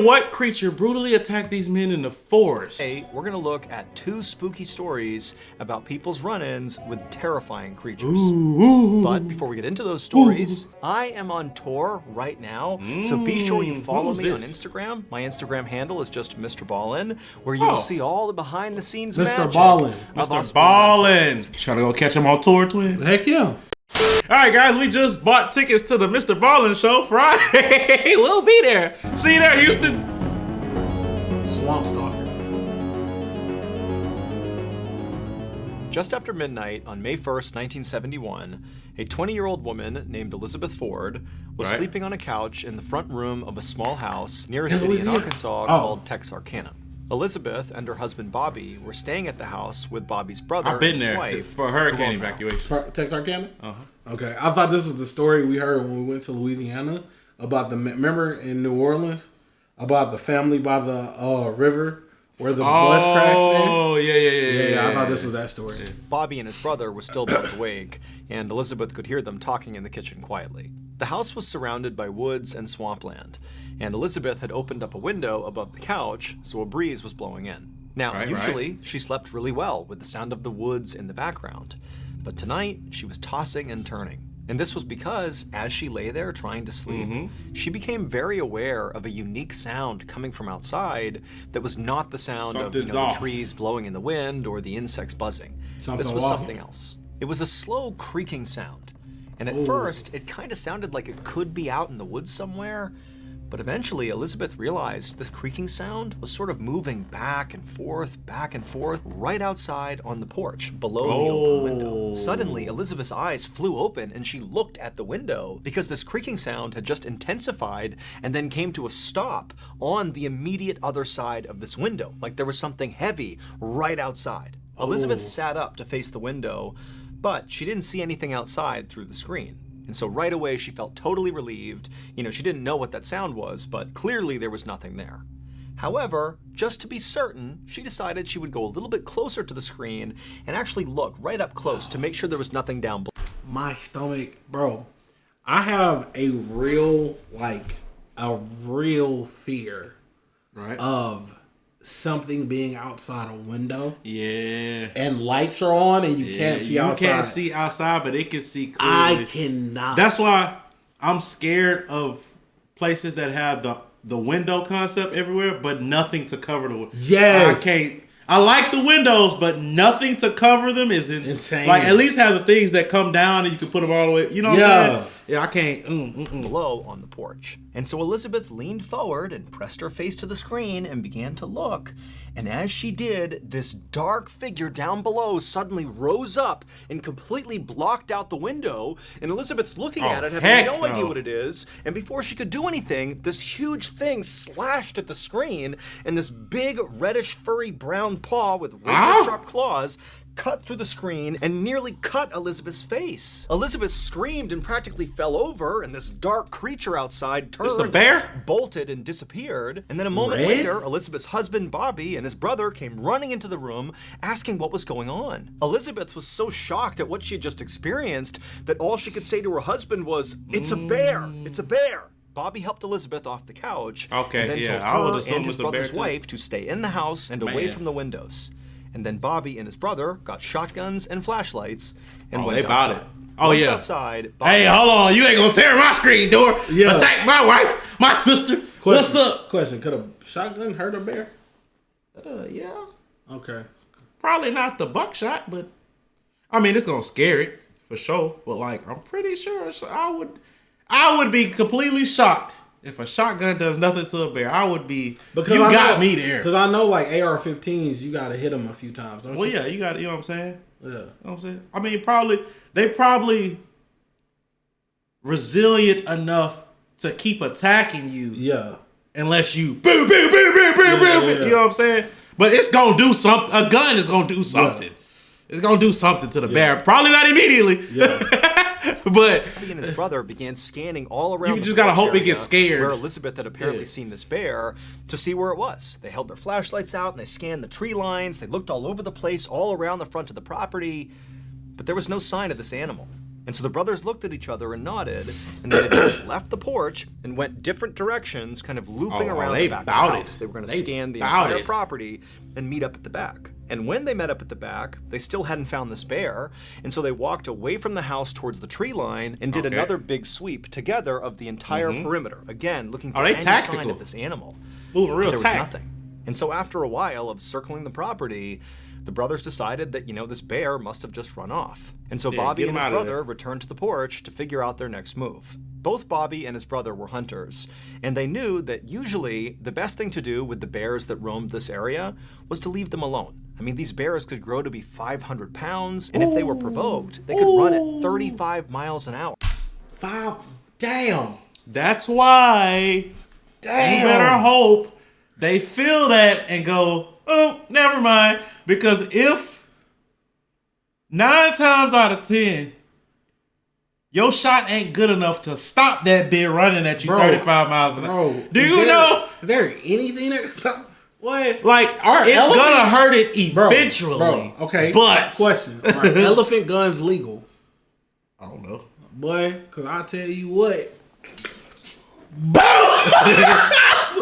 what creature brutally attacked these men in the forest? Today, we're gonna look at 2 spooky stories about people's run-ins with terrifying creatures. But before we get into those stories, I am on tour right now, so be sure you follow me on Instagram. My Instagram handle is just Mr. Ballin, where you'll see all the behind-the-scenes magic. Mr. Ballin. Mr. Ballin. Trying to go catch him on tour, twin? Heck yeah. All right, guys, we just bought tickets to the Mr. Ballin show Friday. We'll be there. See you there, Houston. Swamp Stalker. Just after midnight on May 1st, 1971, a 20-year-old woman named Elizabeth Ford was sleeping on a couch in the front room of a small house near a city in Arkansas called Texarkana. Elizabeth and her husband Bobby were staying at the house with Bobby's brother and his wife for hurricane evacuation. Texarkana? Okay, I thought this was the story we heard when we went to Louisiana about remember in New Orleans about the family by the river where the bus crashed in? Oh, yeah. I thought this was that story. Bobby and his brother were still both awake, and Elizabeth could hear them talking in the kitchen quietly. The house was surrounded by woods and swampland, and Elizabeth had opened up a window above the couch, so a breeze was blowing in. Now, usually, she slept really well with the sound of the woods in the background, but tonight, she was tossing and turning. And this was because, as she lay there trying to sleep, she became very aware of a unique sound coming from outside that was not the sound of the trees blowing in the wind or the insects buzzing. This was something else. It was a slow creaking sound. And at first, it kind of sounded like it could be out in the woods somewhere. But eventually, Elizabeth realized this creaking sound was sort of moving back and forth, right outside on the porch below the open window. Suddenly, Elizabeth's eyes flew open and she looked at the window because this creaking sound had just intensified and then came to a stop on the immediate other side of this window, like there was something heavy right outside. Elizabeth sat up to face the window, but she didn't see anything outside through the screen. And so right away, she felt totally relieved. She didn't know what that sound was, but clearly there was nothing there. However, just to be certain, she decided she would go a little bit closer to the screen and actually look right up close to make sure there was nothing down below. My stomach, bro. I have a real fear of something being outside a window. Yeah. And lights are on and you can't see outside. You can't see outside, but it can see clearly. I cannot. That's why I'm scared of places that have the window concept everywhere, but nothing to cover the window. Yes. I like the windows, but nothing to cover them is insane. Like, at least have the things that come down and you can put them all the way. You know what I'm saying? Yeah, I can't. Below on the porch. And so Elizabeth leaned forward and pressed her face to the screen and began to look. And as she did, this dark figure down below suddenly rose up and completely blocked out the window. And Elizabeth's looking at it, having no idea what it is. And before she could do anything, this huge thing slashed at the screen, and this big reddish furry brown paw with razor-sharp claws cut through the screen and nearly cut Elizabeth's face. Elizabeth screamed and practically fell over, and this dark creature outside turned, bolted, and disappeared. And then a moment later, Elizabeth's husband, Bobby, and his brother came running into the room, asking what was going on. Elizabeth was so shocked at what she had just experienced that all she could say to her husband was, "It's a bear! It's a bear!" Bobby helped Elizabeth off the couch, and then told her and his brother's wife to stay in the house and away from the windows. And then Bobby and his brother got shotguns and flashlights and went outside. Outside, hey, hold on. You ain't going to tear my screen door. Attack my wife, my sister. What's up? Question. Could a shotgun hurt a bear? Yeah. Okay. Probably not the buckshot, but I mean, it's going to scare it for sure. But I'm pretty sure I would be completely shocked if a shotgun does nothing to a bear. I would be. Because you got me there. Because I know AR-15s, you got to hit them a few times. Don't you? Yeah, you got to. You know what I'm saying? Yeah. You know what I'm saying? I mean, they probably resilient enough to keep attacking you. Yeah. Unless you boom, boom, boom, boom, boom, boom. You know what I'm saying? But it's gonna do something. A gun is gonna do something. It's gonna do something to the bear. Probably not immediately. Yeah. But Bobby and his brother began scanning all around. You just gotta hope it gets scared. Where Elizabeth had apparently seen this bear to see where it was. They held their flashlights out and they scanned the tree lines. They looked all over the place, all around the front of the property, but there was no sign of this animal. And so the brothers looked at each other and nodded, and then they left the porch and went different directions, kind of looping around the back of the house. They were going to scan the entire property and meet up at the back. And when they met up at the back, they still hadn't found this bear, and so they walked away from the house towards the tree line and did another big sweep together of the entire perimeter. Again, looking for any sign of this animal. Moving real But there was nothing. And so after a while of circling the property, the brothers decided that, this bear must have just run off. And so Bobby and his brother returned to the porch to figure out their next move. Both Bobby and his brother were hunters, and they knew that usually the best thing to do with the bears that roamed this area was to leave them alone. I mean, these bears could grow to be 500 pounds, and if they were provoked, they could run at 35 miles an hour. Damn. That's why you better hope they feel that and go, oh, never mind. Because if 9 times out of 10, your shot ain't good enough to stop that bear running at you 35 miles an hour. Do you know? Is there anything that can stop? What? Like, it's gonna hurt it eventually. Bro, okay. But question: are elephant guns legal? I don't know, boy. Because I tell you what.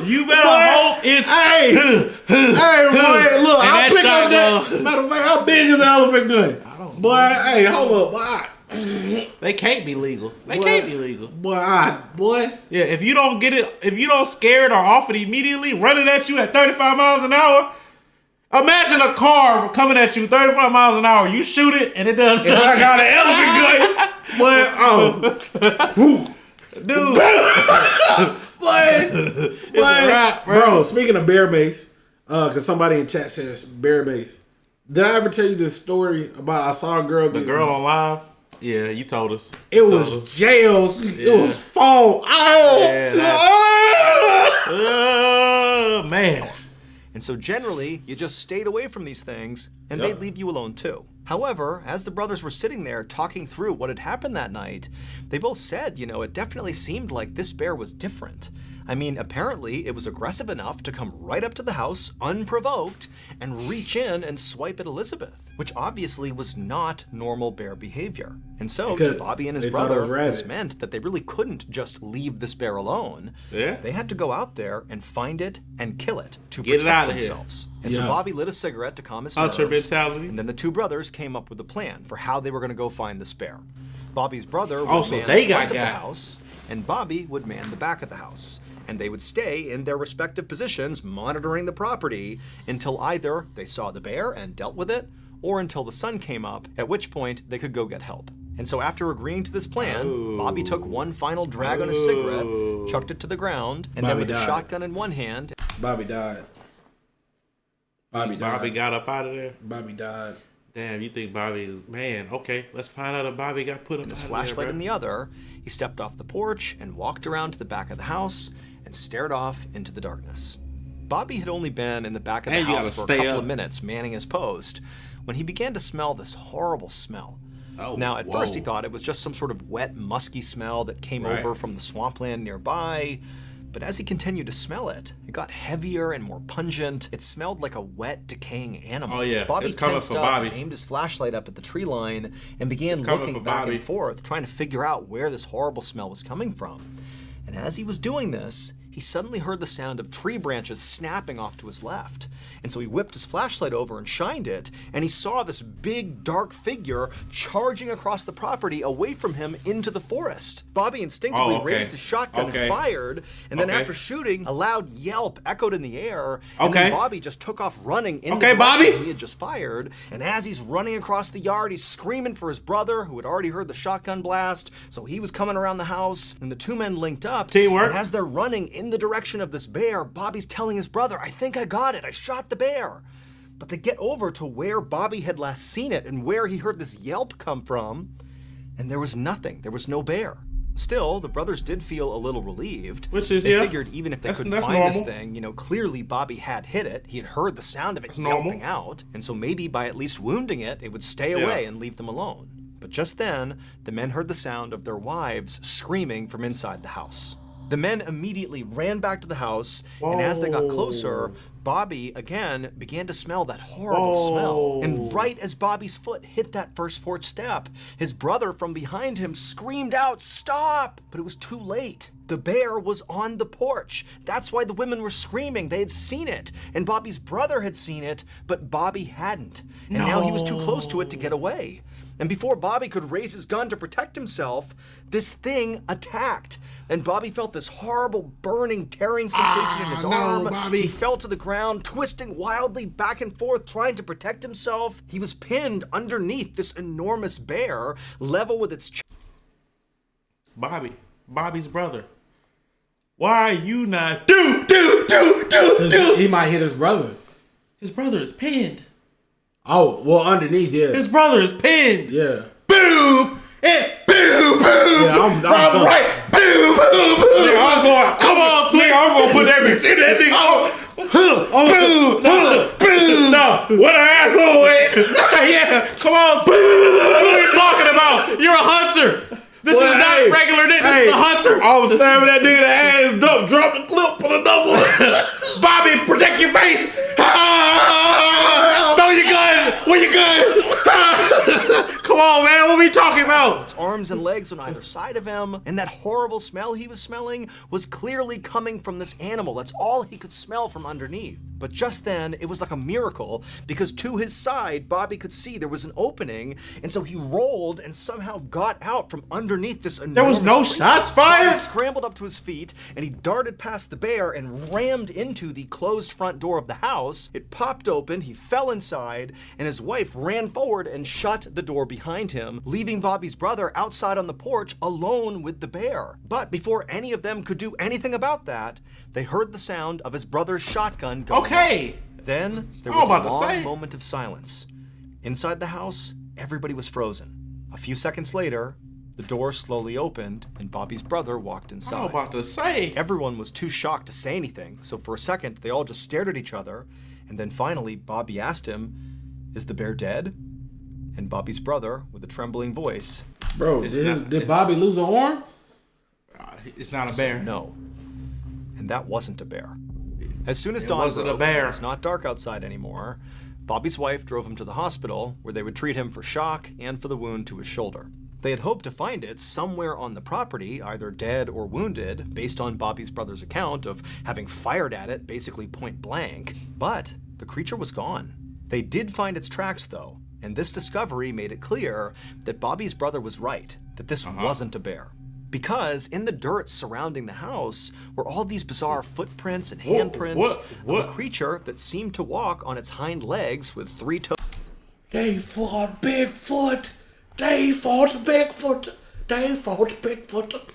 You better hope it's. Hey, boy, look, I'll pick up that. Matter of fact, how big is an elephant gun? I don't know. Boy, hey, hold up, boy. They can't be legal. Can't be legal. Boy. Yeah, if you don't get it, if you don't scare it or off it immediately, running at you at 35 miles an hour. Imagine a car coming at you 35 miles an hour. You shoot it and it does. If I got an elephant gun, dude. Bro, speaking of bear mace, because somebody in chat says bear mace. Did I ever tell you this story about I saw a girl The girl on live? Yeah, you told us. It was jails. It was fall. Oh, man. And so generally, you just stayed away from these things, and they'd leave you alone too. However, as the brothers were sitting there talking through what had happened that night, they both said, it definitely seemed like this bear was different. I mean, apparently it was aggressive enough to come right up to the house unprovoked and reach in and swipe at Elizabeth, which obviously was not normal bear behavior. And so to Bobby and his brother, this meant that they really couldn't just leave this bear alone. Yeah. They had to go out there and find it and kill it to get protect it out of themselves. Here. And so Bobby lit a cigarette to calm his nerves, and then the two brothers came up with a plan for how they were going to go find this bear. Bobby's brother would man the front of the house, and Bobby would man the back of the house. And they would stay in their respective positions monitoring the property until either they saw the bear and dealt with it, or until the sun came up, at which point they could go get help. And so after agreeing to this plan, Bobby took one final drag on his cigarette, chucked it to the ground, and then with a shotgun in one hand... Bobby died. Bobby got up out of there? Bobby died. Damn, you think Bobby is... Man, okay, let's find out if Bobby got put up his flashlight in the other. He stepped off the porch and walked around to the back of the house and stared off into the darkness. Bobby had only been in the back of the house for a couple of minutes manning his post when he began to smell this horrible smell. Now, at first he thought it was just some sort of wet, musky smell that came over from the swampland nearby. But as he continued to smell it, it got heavier and more pungent. It smelled like a wet, decaying animal. Oh yeah, Bobby it's coming for Bobby. Aimed his flashlight up at the tree line and began looking back and forth, trying to figure out where this horrible smell was coming from. And as he was doing this, he suddenly heard the sound of tree branches snapping off to his left. And so he whipped his flashlight over and shined it, and he saw this big, dark figure charging across the property away from him into the forest. Bobby instinctively raised his shotgun and fired, and then after shooting, a loud yelp echoed in the air, and then Bobby just took off running into the direction he had just fired. And as he's running across the yard, he's screaming for his brother, who had already heard the shotgun blast, so he was coming around the house, and the two men linked up. Teamwork. And as they're running in the direction of this bear, Bobby's telling his brother, I think I got it, I shot the bear. But they get over to where Bobby had last seen it and where he heard this yelp come from, and there was nothing. There was no bear. Still, the brothers did feel a little relieved. Which is, they figured even if they couldn't find this thing, clearly Bobby had hit it. He had heard the sound of it yelping out, and so maybe by at least wounding it, it would stay away and leave them alone. But just then, the men heard the sound of their wives screaming from inside the house. The men immediately ran back to the house, and as they got closer, Bobby, again, began to smell that horrible smell. And right as Bobby's foot hit that first porch step, his brother from behind him screamed out, "Stop!" But it was too late. The bear was on the porch. That's why the women were screaming. They had seen it, and Bobby's brother had seen it, but Bobby hadn't. And now he was too close to it to get away. And before Bobby could raise his gun to protect himself, this thing attacked. And Bobby felt this horrible burning, tearing sensation in his arm. Bobby. He fell to the ground, twisting wildly back and forth, trying to protect himself. He was pinned underneath this enormous bear, level with its Bobby's brother. Why are you not? He might hit his brother. His brother is pinned. Oh, well, underneath, yeah. His brother is pinned. Yeah. Boom! Boom! Yeah, I'm done. Right. Boom! Nigga, I'm going. Come on, nigga. I'm gonna put that bitch in that nigga. Boom! No, what an asshole! Yeah, come on. Boom! What are you talking about? You're a hunter. This is not regular nigga. This is a hunter. I was stabbing that nigga in the ass, drop the clip, put another one. Bobby, protect your face. Throw your gun. Where your gun? Come on, man. What are we talking about? its arms and legs on either side of him, and that horrible smell he was smelling was clearly coming from this animal. That's all he could smell from underneath. But just then, it was like a miracle, because to his side, Bobby could see there was an opening, and so he rolled and somehow got out from underneath this enormous There was no creature. shots fired? Bobby scrambled up to his feet, and he darted past the bear and rammed into the closed front door of the house. It popped open, he fell inside, and his wife ran forward and shut the door behind him, leaving Bobby's brother outside on the porch alone with the bear. But before any of them could do anything about that, they heard the sound of his brother's shotgun going off. Then there was a long moment of silence. Inside the house, everybody was frozen. A few seconds later, the door slowly opened and Bobby's brother walked inside. I'm about to say. Everyone was too shocked to say anything, so for a second they all just stared at each other, and then finally Bobby asked him, "Is the bear dead?" And Bobby's brother, with a trembling voice, "Bro, did Bobby lose an arm?" It's not a bear. No. And that wasn't a bear. As soon as dawn wasn't a bear. It's not dark outside anymore, Bobby's wife drove him to the hospital, where they would treat him for shock and for the wound to his shoulder. They had hoped to find it somewhere on the property, either dead or wounded, based on Bobby's brother's account of having fired at it basically point blank, but the creature was gone. They did find its tracks though, and this discovery made it clear that Bobby's brother was right, that this wasn't a bear. Because in the dirt surrounding the house were all these bizarre footprints and handprints of a creature that seemed to walk on its hind legs with 3 toes. They fought Bigfoot! They fought Bigfoot! They fought Bigfoot!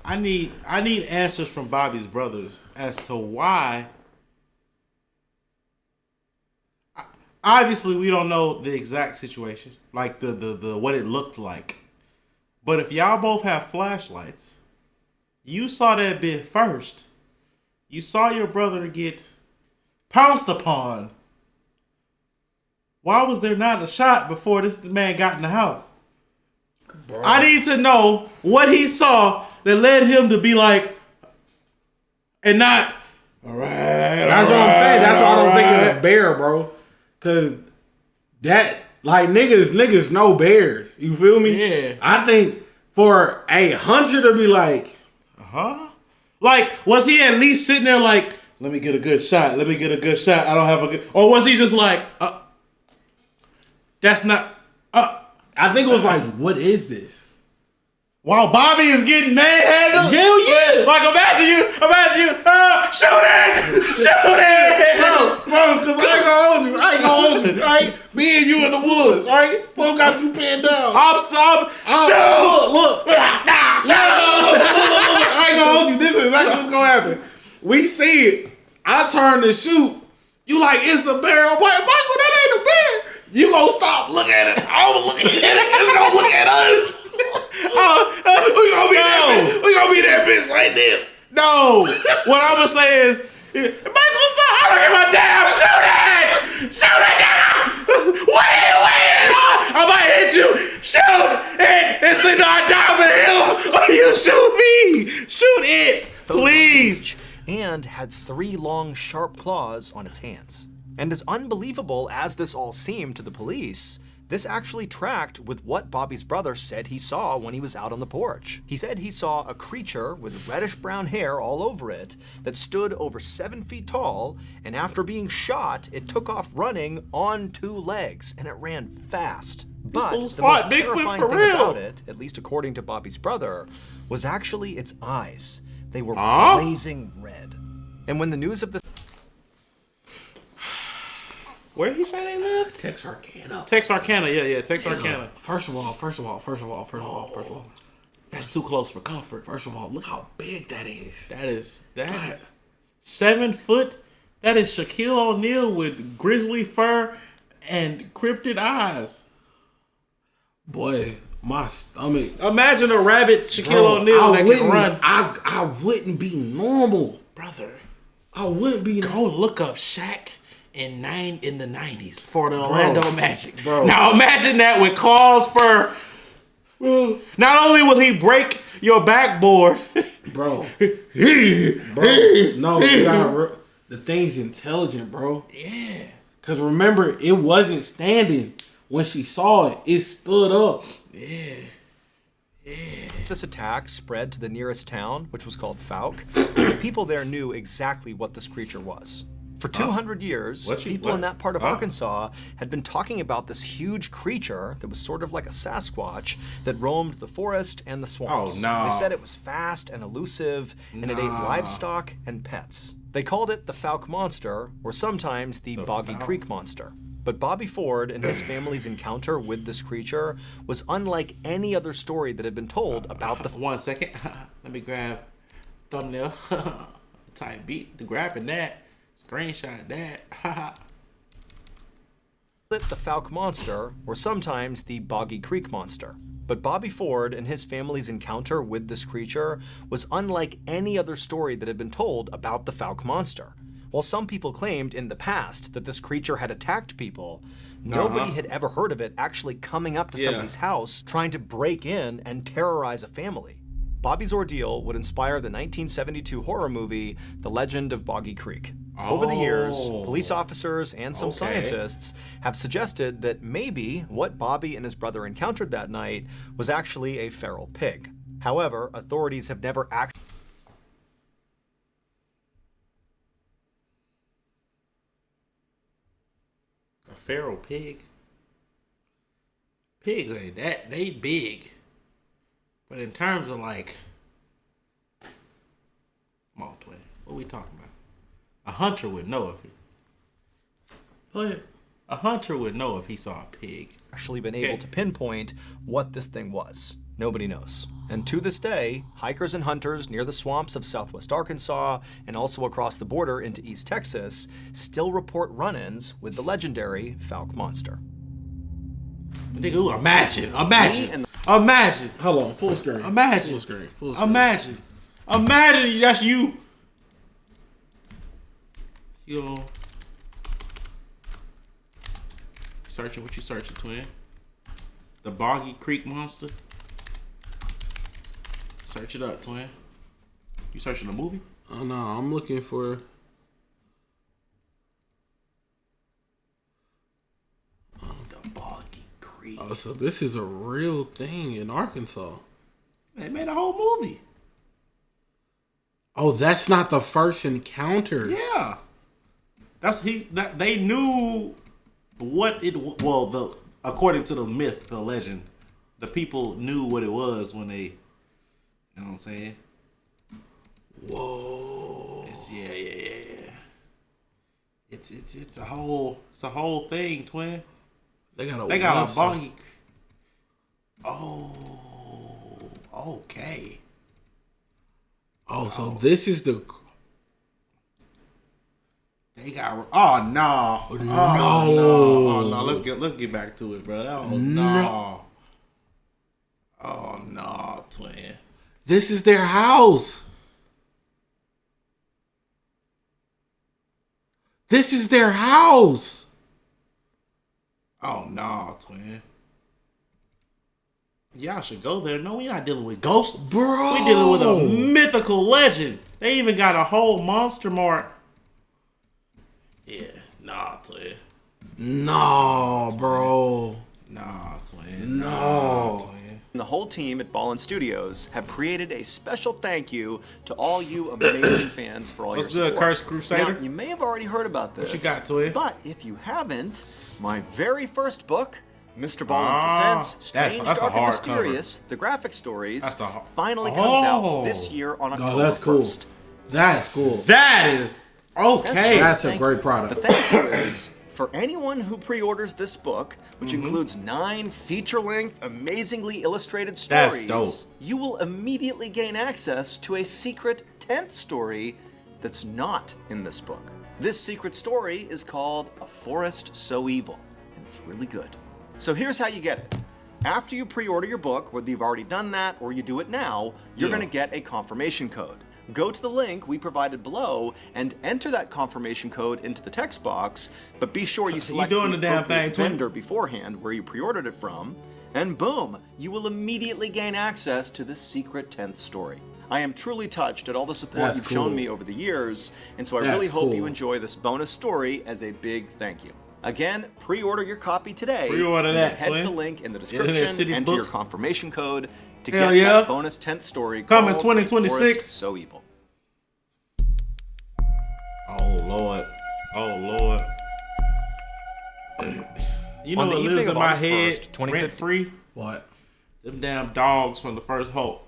I need answers from Bobby's brothers as to why. Obviously, we don't know the exact situation, like the what it looked like. But if y'all both have flashlights, you saw that bit first. You saw your brother get pounced upon. Why was there not a shot before this man got in the house? Bro. I need to know what he saw that led him to be like, and not, all right. That's what I'm saying. That's why I don't think it's a bear, bro. Cause that, like, niggas know bears. You feel me? Yeah. I think for a hunter to be like, like, was he at least sitting there like, let me get a good shot. Let me get a good shot. I don't have a good, or was he just like, that's not, I think it was like, what is this? While Bobby is getting manhandled? Hell yeah! Like, imagine you, shoot it! Bro, cause I ain't gonna hold you, right? Me and you in the woods, right? Some got you pinned down. Shoot! Look. I ain't gonna hold you. This is exactly what's gonna happen. We see it. I turn to shoot. You like, it's a bear. I'm like, Michael, that ain't a bear. You gonna stop looking at it. I'm gonna look at it. It's gonna look at us. We gonna be that bitch right there. No. What I'm gonna say is, Michael, stop. I don't give a damn. Shoot it, nigga. Wait. I might hit you. Shoot it. It's either I die with him or you shoot me. Shoot it, please. And had 3 long, sharp claws on its hands. And as unbelievable as this all seemed to the police, this actually tracked with what Bobby's brother said he saw when he was out on the porch. He said he saw a creature with reddish-brown hair all over it that stood over 7 feet tall, and after being shot, it took off running on 2 legs, and it ran fast. But the most terrifying thing about it, at least according to Bobby's brother, was actually its eyes. They were blazing red. And when the news of this... Where he say they lived? Texarkana. Texarkana, yeah, Texarkana. First of all. That's too close for comfort. First of all, look how big that is. That 7 foot. That is Shaquille O'Neal with grizzly fur and cryptid eyes. Boy, my stomach. Imagine a rabbit Shaquille O'Neal that can run. I wouldn't be normal, brother. I wouldn't be normal. Go look up Shaq in the 90s for the Orlando Magic. Bro. Now imagine that with claws, fur. Not only will he break your backboard, bro. No, the thing's intelligent, bro. Yeah. Cause remember, it wasn't standing when she saw it. It stood up. Yeah. This attack spread to the nearest town, which was called Fouke. The people there knew exactly what this creature was. For 200 years, people in that part of Arkansas had been talking about this huge creature that was sort of like a Sasquatch that roamed the forest and the swamps. Oh, no. They said it was fast and elusive, and it ate livestock and pets. They called it the Fouke Monster, or sometimes the Boggy Creek Monster. But Bobby Ford and his family's encounter with this creature was unlike any other story that had been told about the... 1 second. Let me grab thumbnail. Type beat to grabbing that. Screenshot that. The Fouke Monster, or sometimes the Boggy Creek Monster. But Bobby Ford and his family's encounter with this creature was unlike any other story that had been told about the Fouke Monster. While some people claimed in the past that this creature had attacked people, nobody had ever heard of it actually coming up to somebody's house, trying to break in and terrorize a family. Bobby's ordeal would inspire the 1972 horror movie, The Legend of Boggy Creek. Over the years, police officers and some scientists have suggested that maybe what Bobby and his brother encountered that night was actually a feral pig. However, authorities have never actually... A feral pig? Pigs ain't that, they big. But in terms of like... Come on, twin. What are we talking about? A hunter would know if he... Go ahead. A hunter would know if he saw a pig. Actually been able to pinpoint what this thing was. Nobody knows. And to this day, hikers and hunters near the swamps of southwest Arkansas and also across the border into East Texas still report run-ins with the legendary Fouke Monster. Nigga, imagine. Hold on, full screen. Imagine. Full screen. Imagine that's you. You know, searching what you searching, twin. The Boggy Creek Monster. Search it up, twin. You searching a movie? Oh no, I'm looking for. The Boggy Creek. Oh, so this is a real thing in Arkansas. They made a whole movie. Oh, that's not the first encounter. Yeah. They knew what it according to the myth, the legend, the people knew what it was when they, you know what I'm saying? Whoa. Yeah. It's a whole thing, twin. They got a boggy. Oh, okay. Oh, so this is the. They got. Oh no! Oh no! Let's get back to it, bro. Oh no! Oh no, twin. This is their house. This is their house. Oh no, twin. Y'all should go there. No, we're not dealing with ghosts. Bro. We dealing with a mythical legend. They even got a whole monster mart. Yeah, nah, twin. No, bro. Nah, twin. No. Nah, twin. And the whole team at Ballin Studios have created a special thank you to all you amazing fans for all What's your good, support. Cursed Crusader? Now, you may have already heard about this. What you got, twin? But if you haven't, my very first book, Mr. Ballin Presents that's Strange, a Dark, and hard Mysterious, the graphic stories, That's a finally comes out this year on October Oh, that's cool. 1st. That's cool. That is okay. That's a Thank great you. product. The thank you is for anyone who pre-orders this book, which includes 9 feature-length, amazingly illustrated That's stories, dope. you will immediately gain access to a secret 10th story that's not in this book. This secret story is called A Forest So Evil, and it's really good. So here's how you get it. After you pre-order your book, whether you've already done that or you do it now, you're going to get a confirmation code. Go to the link we provided below and enter that confirmation code into the text box, but be sure you select doing the the damn appropriate thing, twin. vendor beforehand where you pre-ordered it from, and boom, you will immediately gain access to this secret 10th story. I am truly touched at all the support That's you've cool. shown me over the years, and so I That's really hope you cool. enjoy this bonus story as a big thank you. Again, pre-order your copy today. Pre-order and that, head to twin. the link in the Internet description, City enter your book. confirmation code to Hell get yeah. that bonus 10th story Coming called 2026. Forest So Evil. Oh Lord. Oh Lord. You know On the what evening lives of in my August head 1st, 2015. rent free? What? Them damn dogs from the first Hulk.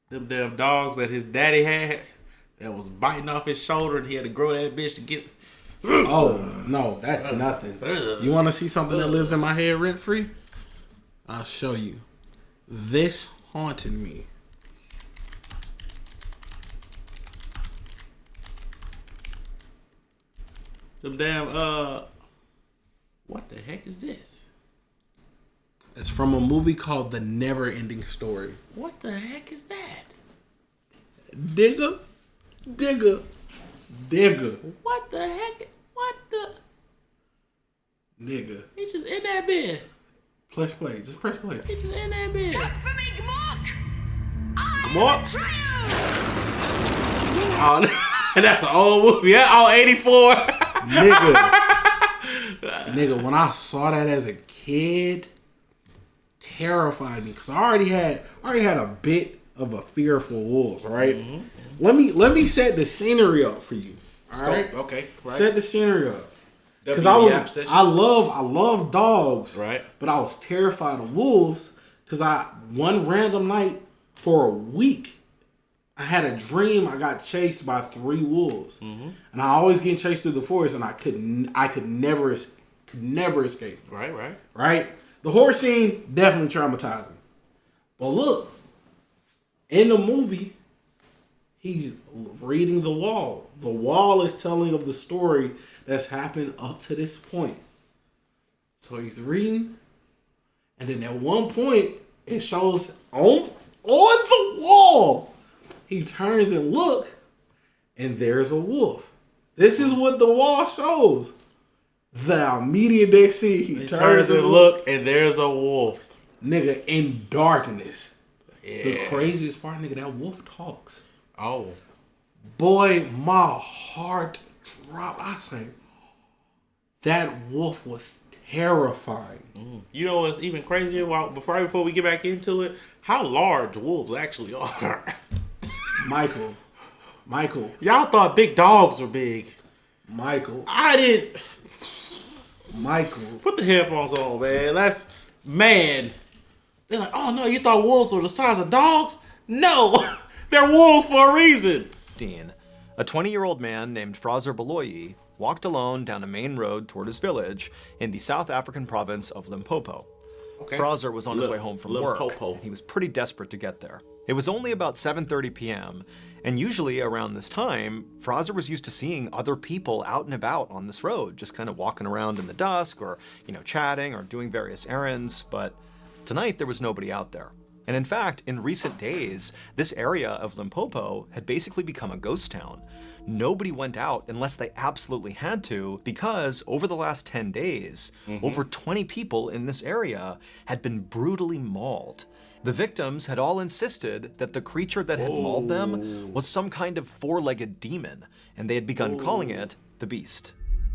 Them damn dogs that his daddy had that was biting off his shoulder and he had to grow that bitch to get. Oh, no, that's nothing. You want to see something that lives in my head rent free? I'll show you. This haunted me. Them damn what the heck is this? It's from a movie called The Never Ending Story. What the heck is that? Digger, digger, digger, What the heck? What the? nigga. He's just in that bed. Press play. Just press play. He's just in that bed. For me, Gmork! I Gmork? betray Oh, that's an old movie. Yeah, oh, 84. Nigga, when I saw that as a kid, terrified me because I already had a bit of a fear for wolves. Right? Let me set the scenery up for you. All right. Okay. Right. Set the scenery up. Because WEF session. I love dogs. Right. But I was terrified of wolves because one random night for a week, I had a dream I got chased by 3 wolves. And I always get chased through the forest and I could never escape. Right. Right? The horror scene definitely traumatizing. But look, in the movie, he's reading the wall. The wall is telling of the story that's happened up to this point. So he's reading, and then at one point, it shows on the wall. He turns and look, and there's a wolf. This is what the wall shows. The immediate next scene, he Turns and look, and there's a wolf. Nigga, in darkness. Yeah. The craziest part, nigga, that wolf talks. Oh. Boy, my heart dropped. I say, that wolf was terrifying. You know what's even crazier? Before we get back into it, how large wolves actually are. Michael. Y'all thought big dogs were big. Michael. I didn't. Michael. Put the headphones on, man. They're like, oh no, you thought wolves were the size of dogs? No, they're wolves for a reason. Dean, a 20-year-old man named Fraser Beloyi walked alone down a main road toward his village in the South African province of Limpopo. Okay. Fraser was on his way home from Limpopo. work. He was pretty desperate to get there. It was only about 7:30 p.m., and usually around this time, Fraser was used to seeing other people out and about on this road, just kind of walking around in the dusk or, chatting or doing various errands, but tonight there was nobody out there. And in fact, in recent days, this area of Limpopo had basically become a ghost town. Nobody went out unless they absolutely had to, because over the last 10 days, over 20 people in this area had been brutally mauled. The victims had all insisted that the creature that had mauled them was some kind of four-legged demon, and they had begun calling it the Beast.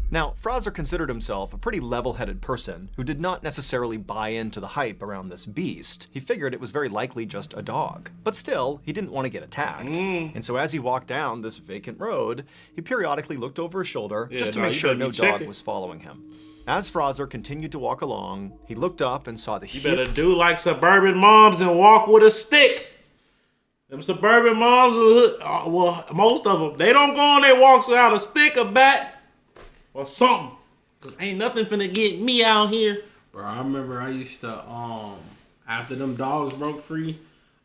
Now, Fraser considered himself a pretty level-headed person who did not necessarily buy into the hype around this beast. He figured it was very likely just a dog. But still, he didn't want to get attacked. And so as he walked down this vacant road, he periodically looked over his shoulder just to make sure no dog was following him. As Fraser continued to walk along, he looked up and saw the You better do like suburban moms and walk with a stick. Them suburban moms, well, most of them, they don't go on their walks without a stick, a bat, or something. Cause ain't nothing finna get me out here. Bro, I remember I used to, after them dogs broke free,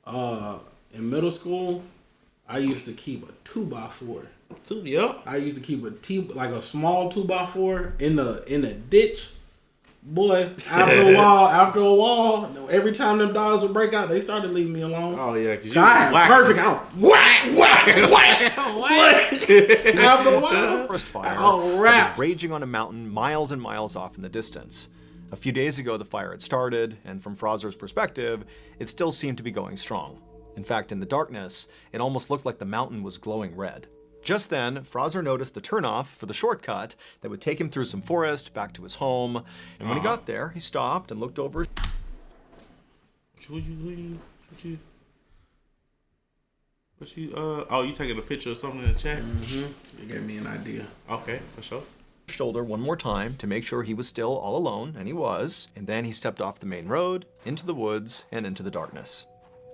in middle school, I used to keep a 2x4. Yep. I used to keep like a small 2x4 in the ditch. Boy, after a while, every time them dogs would break out, they started leaving me alone. Oh yeah, cause perfect. I whack. After a while, forest fire that was raging on a mountain miles and miles off in the distance. A few days ago, the fire had started, and from Fraser's perspective, it still seemed to be going strong. In fact, in the darkness, it almost looked like the mountain was glowing red. Just then, Fraser noticed the turnoff for the shortcut that would take him through some forest back to his home. And when he got there, he stopped and looked over. Oh, you taking a picture of something in the chat? You gave me an idea. Okay, for sure. Shoulder one more time to make sure he was still all alone, and he was. And then he stepped off the main road, into the woods, and into the darkness.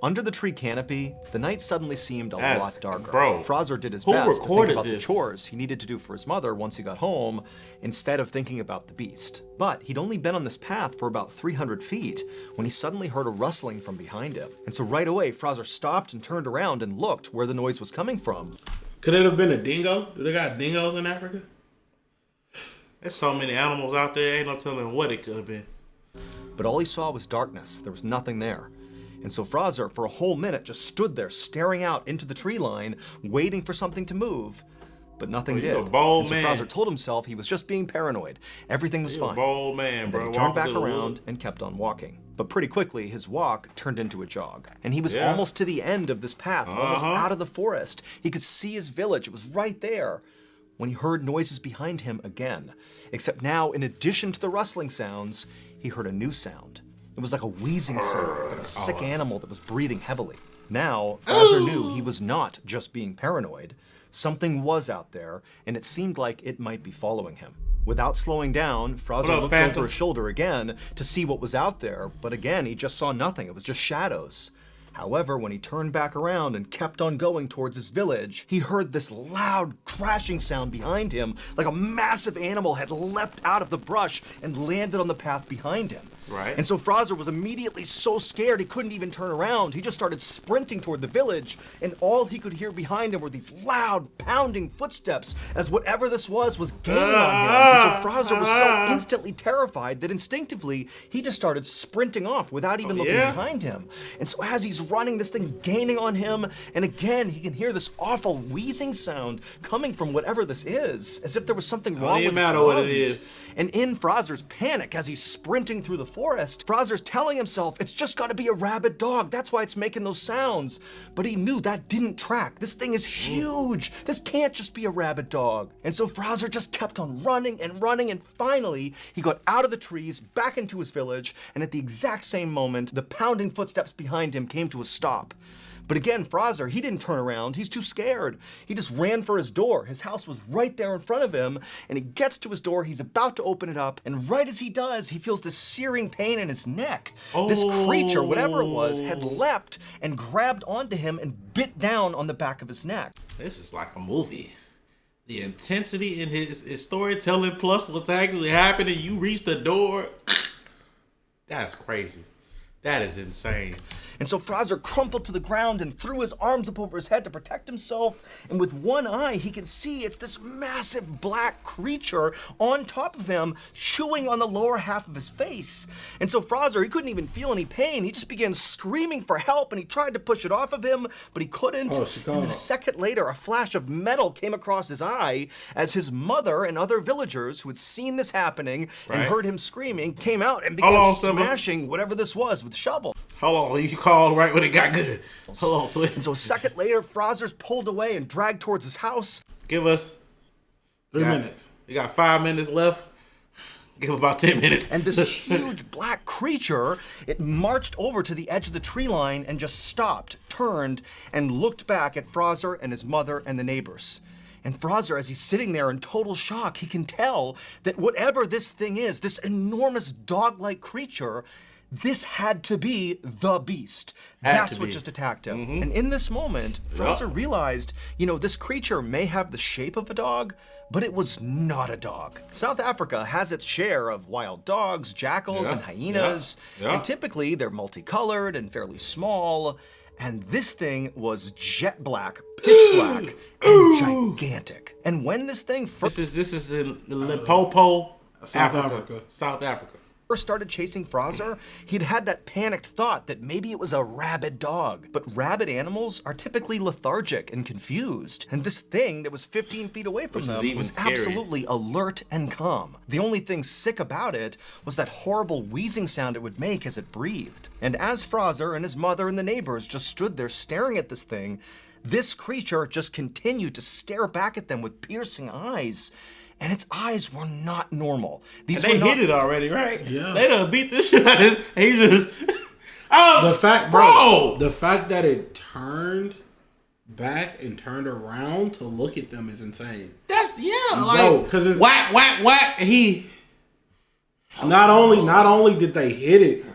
Under the tree canopy, the night suddenly seemed a lot darker. Bro, Fraser did his who best to think recorded about the this? chores he needed to do for his mother once he got home, instead of thinking about the beast. But he'd only been on this path for about 300 feet when he suddenly heard a rustling from behind him. And so right away, Fraser stopped and turned around and looked where the noise was coming from. Could it have been a dingo? Do they got dingoes in Africa? There's so many animals out there, ain't no telling what it could have been. But all he saw was darkness. There was nothing there. And so Fraser, for a whole minute, just stood there staring out into the tree line, waiting for something to move. But nothing did. A bold and so man. Fraser told himself he was just being paranoid. Everything was fine. A bold man, and bro. then he turned back around and kept on walking. But pretty quickly, his walk turned into a jog. And he was almost to the end of this path, almost out of the forest. He could see his village. It was right there. When he heard noises behind him again. Except now, in addition to the rustling sounds, he heard a new sound. It was like a wheezing sound, like a sick animal that was breathing heavily. Now, Fraser knew he was not just being paranoid. Something was out there, and it seemed like it might be following him. Without slowing down, Fraser looked over his shoulder again to see what was out there, but again, he just saw nothing. It was just shadows. However, when he turned back around and kept on going towards his village, he heard this loud crashing sound behind him, like a massive animal had leapt out of the brush and landed on the path behind him. Right. And so Fraser was immediately so scared he couldn't even turn around. He just started sprinting toward the village, and all he could hear behind him were these loud, pounding footsteps as whatever this was gaining on him. And so Fraser was so instantly terrified that instinctively he just started sprinting off without even looking behind him. And so as he's running, this thing's gaining on him, and again he can hear this awful wheezing sound coming from whatever this is, as if there was something wrong with its lungs. what it is. And in Fraser's panic, as he's sprinting through the forest, Fraser's telling himself, it's just gotta be a rabid dog. That's why it's making those sounds. But he knew that didn't track. This thing is huge. This can't just be a rabid dog. And so Fraser just kept on running, and finally, he got out of the trees, back into his village, and at the exact same moment, the pounding footsteps behind him came to a stop. But again, Fraser, he didn't turn around. He's too scared. He just ran for his door. His house was right there in front of him, and he gets to his door. He's about to open it up, and right as he does, he feels this searing pain in his neck. This creature, whatever it was, had leapt and grabbed onto him and bit down on the back of his neck. This is like a movie. The intensity in his storytelling plus what's actually happening. You reach the door. That's crazy. That is insane. And so Fraser crumpled to the ground and threw his arms up over his head to protect himself. And with one eye, he can see it's this massive black creature on top of him, chewing on the lower half of his face. And so Fraser, he couldn't even feel any pain. He just began screaming for help, and he tried to push it off of him, but he couldn't. And then a second later, a flash of metal came across his eye as his mother and other villagers who had seen this happening and heard him screaming came out and began smashing whatever this was with shovels. Hold on, you called right when it got good. Hold on, twin. And so a second later, Fraser's pulled away and dragged towards his house. Give us 3 minutes. We got 5 minutes left. Give him about 10 minutes. And this huge black creature, it marched over to the edge of the tree line and just stopped, turned, and looked back at Fraser and his mother and the neighbors. And Fraser, as he's sitting there in total shock, he can tell that whatever this thing is, this enormous dog-like creature, this had to be the beast. That's what just attacked him. And in this moment, Fraser realized, this creature may have the shape of a dog, but it was not a dog. South Africa has its share of wild dogs, jackals, and hyenas. And typically, they're multicolored and fairly small. And this thing was jet black, pitch black, and gigantic. And when this thing This is in Limpopo, South Africa. first started chasing Fraser, he'd had that panicked thought that maybe it was a rabid dog. But rabid animals are typically lethargic and confused. And this thing that was 15 feet away from them was absolutely alert and calm. The only thing sick about it was that horrible wheezing sound it would make as it breathed. And as Fraser and his mother and the neighbors just stood there staring at this thing, this creature just continued to stare back at them with piercing eyes. And its eyes were not normal. These and they hit it already, right? Yeah. They done beat this shit out of his. He just... the fact that it turned back and turned around to look at them is insane. That's, like... because it's... Whack, whack, whack. And he... Not only did they hit it,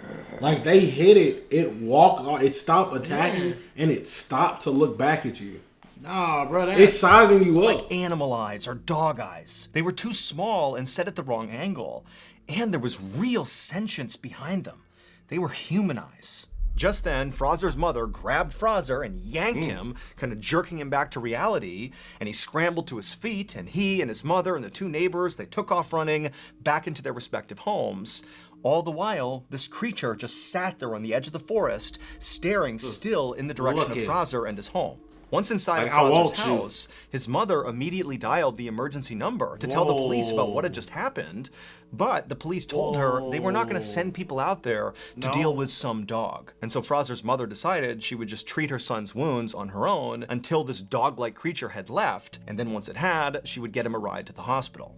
like they hit it, it stopped attacking, and it stopped to look back at you. Nah, bro, it's sizing you up. Like animal eyes or dog eyes. They were too small and set at the wrong angle. And there was real sentience behind them. They were human eyes. Just then, Fraser's mother grabbed Fraser and yanked him, kind of jerking him back to reality, and he scrambled to his feet, and he and his mother and the two neighbors, they took off running back into their respective homes. All the while, this creature just sat there on the edge of the forest, staring still in the direction of Fraser and his home. Once inside Fraser's house, his mother immediately dialed the emergency number to tell the police about what had just happened, but the police told her they were not going to send people out there to deal with some dog. And so Fraser's mother decided she would just treat her son's wounds on her own until this dog-like creature had left, and then once it had, she would get him a ride to the hospital.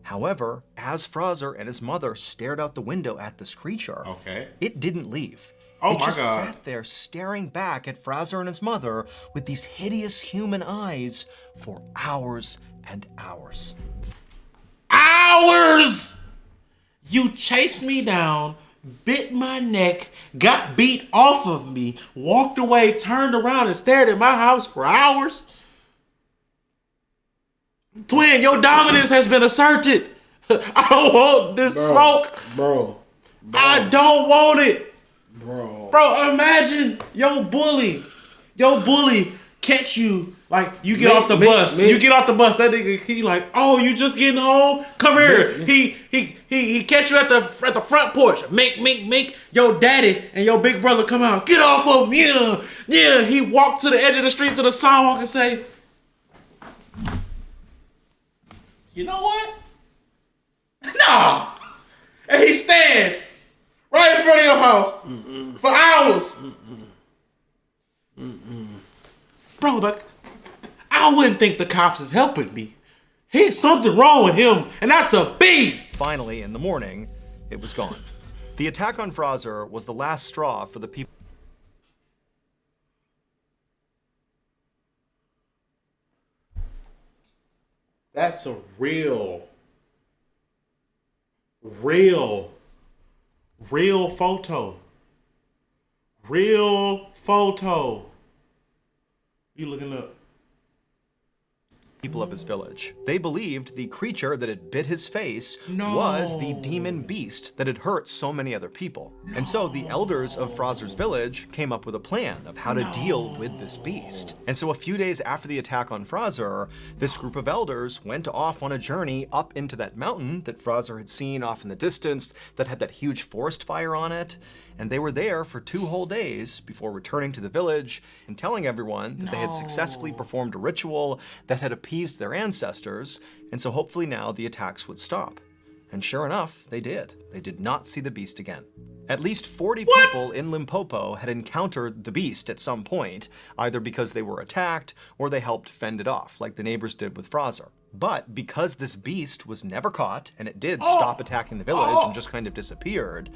However, as Fraser and his mother stared out the window at this creature, it didn't leave. It just sat there staring back at Fraser and his mother with these hideous human eyes for hours and hours. Hours! You chased me down, bit my neck, got beat off of me, walked away, turned around and stared at my house for hours? Twin, your dominance has been asserted. I don't want this smoke. Bro. I don't want it. Bro, imagine your bully catch you, like you get off the bus. You get off the bus, that nigga, he like, oh, you just getting home? Come here. He catch you at the front porch. Make your daddy and your big brother come out. Get off of him. Yeah. He walked to the edge of the street to the sidewalk and say, you know what? No. And he stand right in front of your house for hours. Bro, like, I wouldn't think the cops is helping me. There's something wrong with him, and that's a beast. Finally, in the morning, it was gone. The attack on Fraser was the last straw for the people. That's a real photo. Real photo. You looking up? people of his village. They believed the creature that had bit his face No. was the demon beast that had hurt so many other people. And so the elders of Fraser's village came up with a plan of how to deal with this beast. And so a few days after the attack on Fraser, this group of elders went off on a journey up into that mountain that Fraser had seen off in the distance that had that huge forest fire on it. And they were there for 2 whole days before returning to the village and telling everyone that they had successfully performed a ritual that had appeased their ancestors, and so hopefully now the attacks would stop. And sure enough, they did. They did not see the beast again. At least 40 people in Limpopo had encountered the beast at some point, either because they were attacked or they helped fend it off, like the neighbors did with Fraser. But because this beast was never caught, and it did stop attacking the village and just kind of disappeared,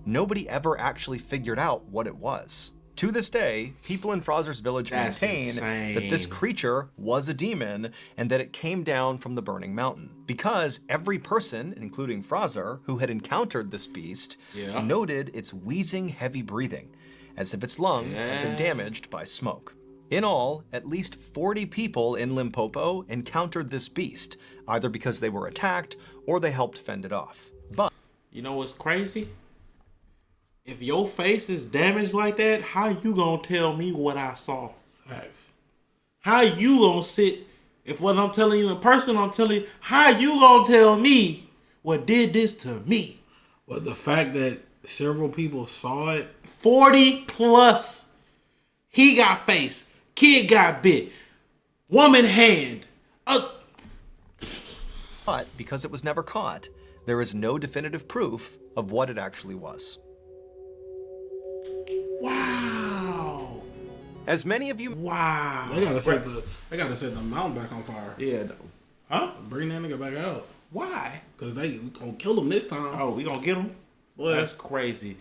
nobody ever actually figured out what it was. To this day, people in Fraser's village maintain that this creature was a demon and that it came down from the burning mountain. Because every person, including Fraser, who had encountered this beast, noted its wheezing, heavy breathing, as if its lungs had been damaged by smoke. In all, at least 40 people in Limpopo encountered this beast, either because they were attacked or they helped fend it off. But you know what's crazy? If your face is damaged like that, how you gonna tell me what I saw? Facts. How you gonna sit? If what I'm telling you in person, I'm telling you, how you gonna tell me what did this to me? But the fact that several people saw it. 40 plus. He got face. Kid got bit. Woman hand. But because it was never caught, there is no definitive proof of what it actually was. Wow. As many of you Wow. They gotta set the mountain back on fire. Yeah. Huh? Bring that nigga back out. Why? Cause they gonna kill him this time. Oh, we gonna get him? Boy. That's crazy.